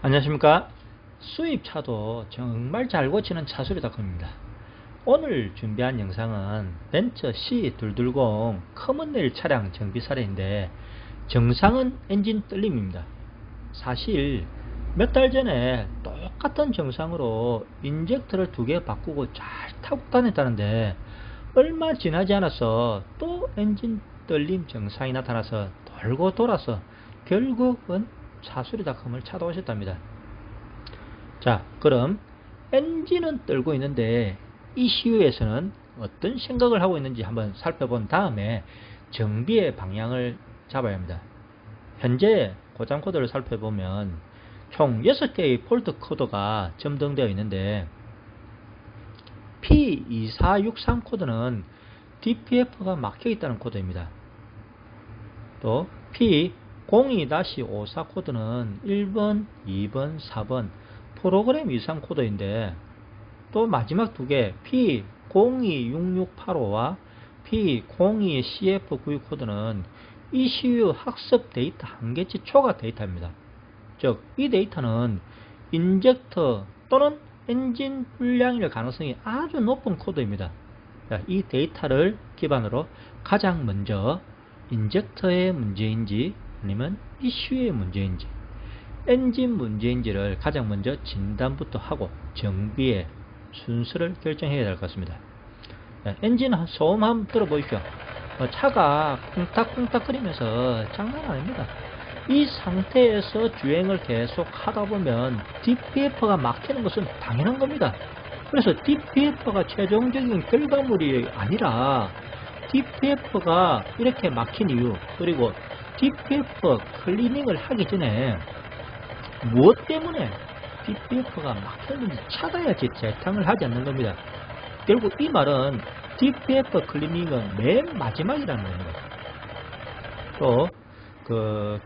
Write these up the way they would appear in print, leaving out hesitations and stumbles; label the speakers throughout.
Speaker 1: 안녕하십니까. 수입차도 정말 잘 고치는 차수리닷컴입니다. 오늘 준비한 영상은 벤처 C220 커먼레일 차량 정비 사례인데, 정상은 엔진 떨림입니다. 사실 몇 달 전에 똑같은 정상으로 인젝터를 2개 바꾸고 잘 타고 다녔다는데, 얼마 지나지 않아서 또 엔진 떨림 증상이 나타나서 돌고 돌아서 결국은 차수리닷컴을 찾아오셨답니다. 자, 그럼 엔진은 떨고 있는데 ECU에서는 어떤 생각을 하고 있는지 한번 살펴본 다음에 정비의 방향을 잡아야 합니다. 현재 고장 코드를 살펴보면 총 6개의 폴트 코드가 점등되어 있는데, P2463 코드는 DPF가 막혀 있다는 코드입니다. 또 P02-54 코드는 1번, 2번, 4번 프로그램 이상 코드인데, 또 마지막 2개 P026685와 P02CF92 코드는 ECU 학습 데이터 한계치 초과 데이터입니다. 즉, 이 데이터는 인젝터 또는 엔진 불량일 가능성이 아주 높은 코드입니다. 이 데이터를 기반으로 가장 먼저 인젝터의 문제인지 아니면 ECU의 문제인지, 엔진 문제인지를 가장 먼저 진단부터 하고 정비의 순서를 결정해야 될 것 같습니다. 엔진 소음 한번 들어보십시오. 차가 쿵탁쿵탁 거리면서 장난 아닙니다. 이 상태에서 주행을 계속 하다 보면 DPF가 막히는 것은 당연한 겁니다. 그래서 DPF가 최종적인 결과물이 아니라 DPF가 이렇게 막힌 이유, 그리고 DPF 클리닝을 하기 전에 무엇 때문에 DPF가 막혔는지 찾아야지 재탕을 하지 않는 겁니다. 결국 이 말은 DPF 클리닝은 맨 마지막이라는 겁니다. 또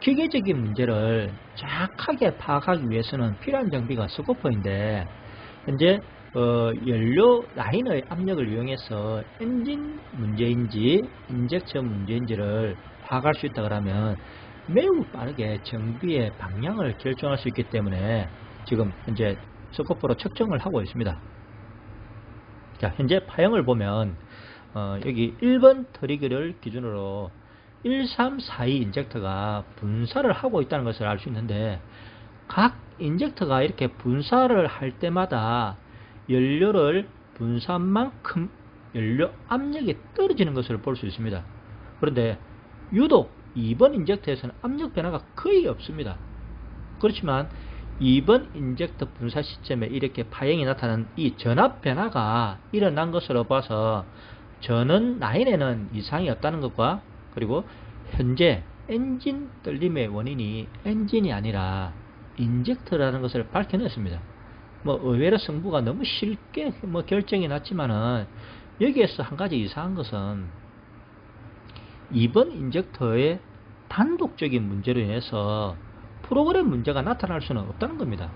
Speaker 1: 기계적인 문제를 정확하게 파악하기 위해서는 필요한 장비가 스코퍼인데, 현재 연료 라인의 압력을 이용해서 엔진 문제인지 인젝터 문제인지를 파악할 수 있다 그러면 매우 빠르게 정비의 방향을 결정할 수 있기 때문에 지금 현재 스코프로 측정을 하고 있습니다. 자, 현재 파형을 보면 여기 1번 트리거를 기준으로 1342 인젝터가 분사를 하고 있다는 것을 알 수 있는데, 각 인젝터가 이렇게 분사를 할 때마다 연료를 분사한 만큼 연료 압력이 떨어지는 것을 볼 수 있습니다. 그런데 유독 2번 인젝터에서는 압력 변화가 거의 없습니다. 그렇지만 2번 인젝터 분사 시점에 이렇게 파형이 나타나는 이 전압 변화가 일어난 것으로 봐서 전원 라인에는 이상이 없다는 것과, 그리고 현재 엔진 떨림의 원인이 엔진이 아니라 인젝터라는 것을 밝혀냈습니다. 의외로 승부가 너무 쉽게 결정이 났지만은, 여기에서 한 가지 이상한 것은 2번 인젝터의 단독적인 문제로 인해서 프로그램 문제가 나타날 수는 없다는 겁니다.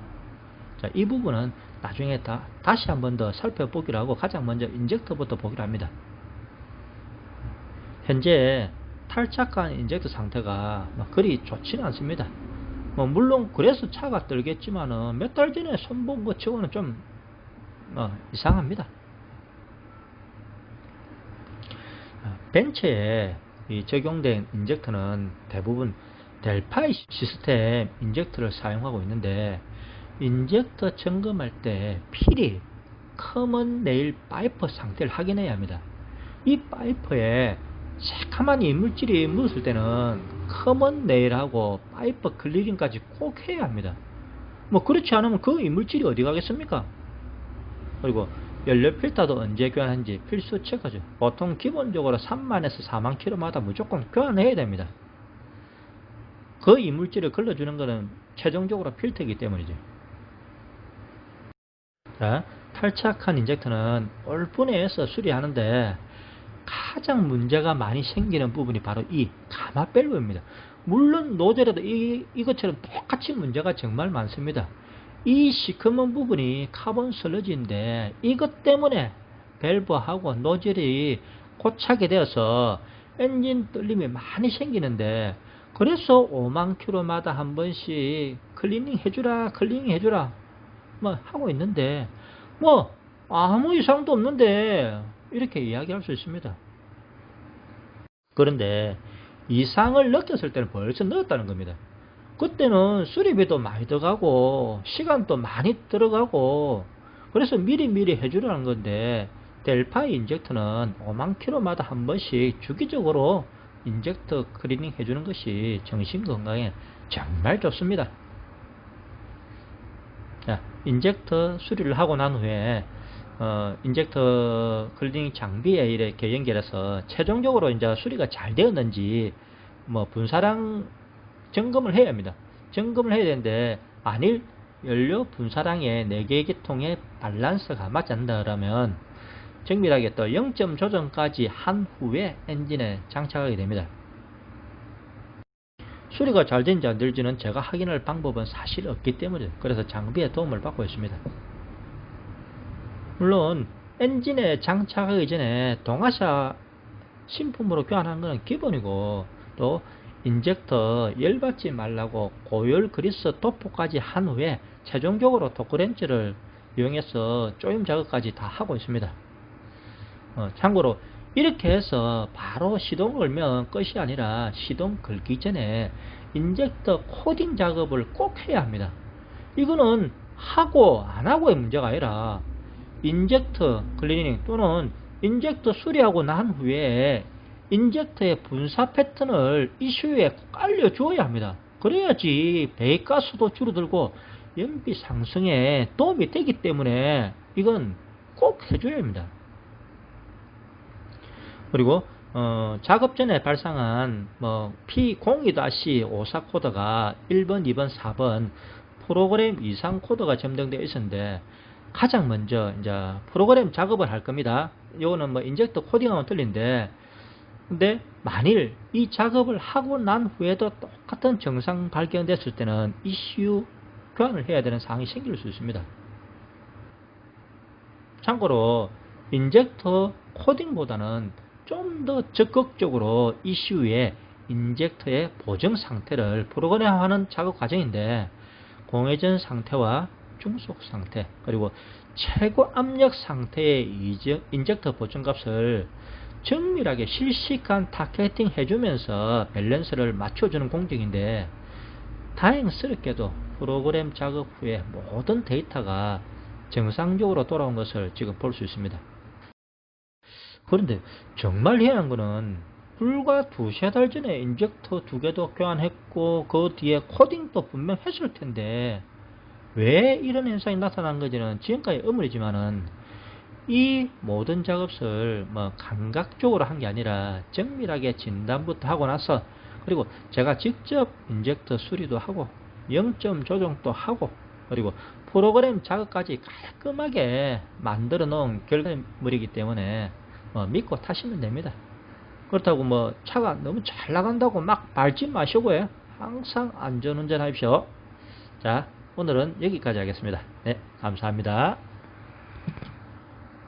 Speaker 1: 자, 이 부분은 나중에 다시 한 번 더 살펴보기로 하고, 가장 먼저 인젝터부터 보기로 합니다. 현재 탈착한 인젝터 상태가 그리 좋지는 않습니다. 물론 그래서 차가 떨겠지만은 몇 달 전에 손본 것 치고는 좀 이상합니다. 벤츠에 적용된 인젝터는 대부분 델파이 시스템 인젝터를 사용하고 있는데, 인젝터 점검할 때 필히 커먼 레일 파이프 상태를 확인해야 합니다. 이 파이프에 새카만 이물질이 묻을 때는 커먼 레일하고 파이프 클리닝까지 꼭 해야 합니다. 그렇지 않으면 그 이물질이 어디 가겠습니까? 그리고 연료 필터도 언제 교환하는지 필수 체크죠. 보통 기본적으로 3만에서 4만 킬로마다 무조건 교환해야 됩니다. 그 이물질을 걸러주는 것은 최종적으로 필터이기 때문이죠. 자, 탈착한 인젝터는 올 분해해서 수리하는데 가장 문제가 많이 생기는 부분이 바로 이 가마 밸브입니다. 물론 노즐에도 이것처럼 똑같이 문제가 정말 많습니다. 이 시커먼 부분이 카본 슬러지인데, 이것 때문에 밸브하고 노즐이 고착이 되어서 엔진 떨림이 많이 생기는데, 그래서 5만 킬로마다 한 번씩 클리닝 해주라 뭐 하고 있는데 뭐 아무 이상도 없는데 이렇게 이야기할 수 있습니다. 그런데 이상을 느꼈을 때는 벌써 늦었다는 겁니다. 그때는 수리비도 많이 들어가고 시간도 많이 들어가고 그래서 미리 해주라는 건데, 델파이 인젝터는 5만 킬로마다 한 번씩 주기적으로 인젝터 클리닝 해주는 것이 정신건강에 정말 좋습니다. 자, 인젝터 수리를 하고 난 후에 인젝터 클리닝 장비에 이렇게 연결해서 최종적으로 이제 수리가 잘 되었는지 뭐 분사량 점검을 해야 합니다. 점검을 해야 되는데 만일 연료 분사량의 4개의 계통의 밸런스가 맞지 않는다 그러면 정밀하게 또 0점 조정까지 한 후에 엔진에 장착하게 됩니다. 수리가 잘 되는지 안 될지는 제가 확인할 방법은 사실 없기 때문에 그래서 장비의 도움을 받고 있습니다. 물론 엔진에 장착하기 전에 동아샤 신품으로 교환하는 것은 기본이고, 또 인젝터 열받지 말라고 고열 그리스 도포까지 한 후에 최종적으로 토크렌치를 이용해서 조임 작업까지 다 하고 있습니다. 참고로 이렇게 해서 바로 시동 걸면 끝이 아니라 시동 걸기 전에 인젝터 코딩 작업을 꼭 해야 합니다. 이거는 하고 안 하고의 문제가 아니라 인젝터 클리닝 또는 인젝터 수리하고 난 후에 인젝터의 분사 패턴을 이슈에 꼭 알려주어야 합니다. 그래야지 배기가스도 줄어들고 연비 상승에 도움이 되기 때문에 이건 꼭 해줘야 합니다. 그리고 작업 전에 발생한 P02-54 코드가 1번, 2번, 4번 프로그램 이상 코드가 점등되어 있었는데, 가장 먼저 이제 프로그램 작업을 할 겁니다. 이거는 뭐 인젝터 코딩하면 틀린데, 근데 만일 이 작업을 하고 난 후에도 똑같은 증상 발견됐을 때는 ECU 교환을 해야 되는 상황이 생길 수 있습니다. 참고로 인젝터 코딩보다는 좀 더 적극적으로 ECU의 인젝터의 보정 상태를 프로그램화하는 작업 과정인데, 공회전 상태와 중속 상태 그리고 최고 압력 상태의 인젝터 보정값을 정밀하게 실시간 타겟팅 해주면서 밸런스를 맞춰주는 공정인데, 다행스럽게도 프로그램 작업 후에 모든 데이터가 정상적으로 돌아온 것을 지금 볼 수 있습니다. 그런데 정말 희한한 거는 불과 2-3달 전에 인젝터 2개도 교환했고 그 뒤에 코딩도 분명 했을 텐데 왜 이런 현상이 나타난 건지는 지금까지 의문이지만은, 이 모든 작업을 감각적으로 한 게 아니라 정밀하게 진단부터 하고 나서, 그리고 제가 직접 인젝터 수리도 하고 0점 조정도 하고 그리고 프로그램 작업까지 깔끔하게 만들어 놓은 결과물이기 때문에 믿고 타시면 됩니다. 그렇다고 차가 너무 잘 나간다고 막 밟지 마시고요. 항상 안전운전 하십시오. 자, 오늘은 여기까지 하겠습니다. 네, 감사합니다.